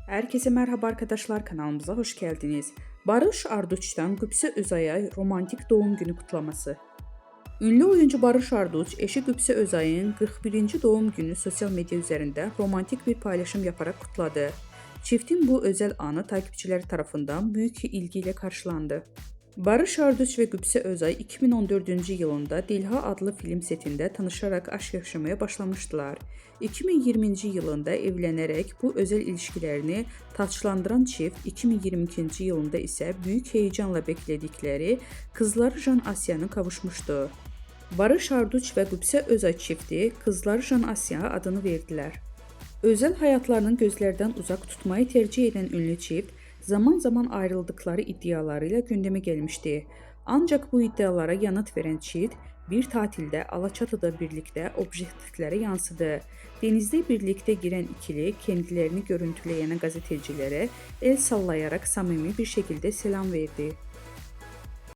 Herkese merhaba arkadaşlar, kanalımıza hoş geldiniz. Barış Arduç'tan Qübsə Özay'a romantik doğum günü kutlaması. Ünlü oyuncu Barış Arduç, eşi Qübsə Özay'ın 41-ci doğum günü sosyal medya üzərində romantik bir paylaşım yaparak kutladı. Çiftin bu özel anı takipçiləri tarafından büyük ilgi ile karşılandı. Barış Arduç ve Qübsə Özay 2014-cü yılında Dilha adlı film setində tanışarak aşk yaşamaya başlamışdılar. 2020-ci yılında evlənərək bu özel ilişkilərini taçlandıran çift 2022-ci yılında isə büyük heyecanla beklədikləri kızları Jan Asya'nı kavuşmuşdu. Barış Arduç ve Qübsə Özay çifti kızları Jan Asya adını verdiler. Özel hayatlarının gözlerden uzak tutmayı tercih eden ünlü çift, zaman zaman ayrıldıkları iddialarıyla gündeme gelmişti. Ancak bu iddialara yanıt veren çift, bir tatilde Alaçatı'da birlikte objektiflere yansıdı. Denizde birlikte giren ikili kendilerini görüntüleyen gazetecilere el sallayarak samimi bir şekilde selam verdi.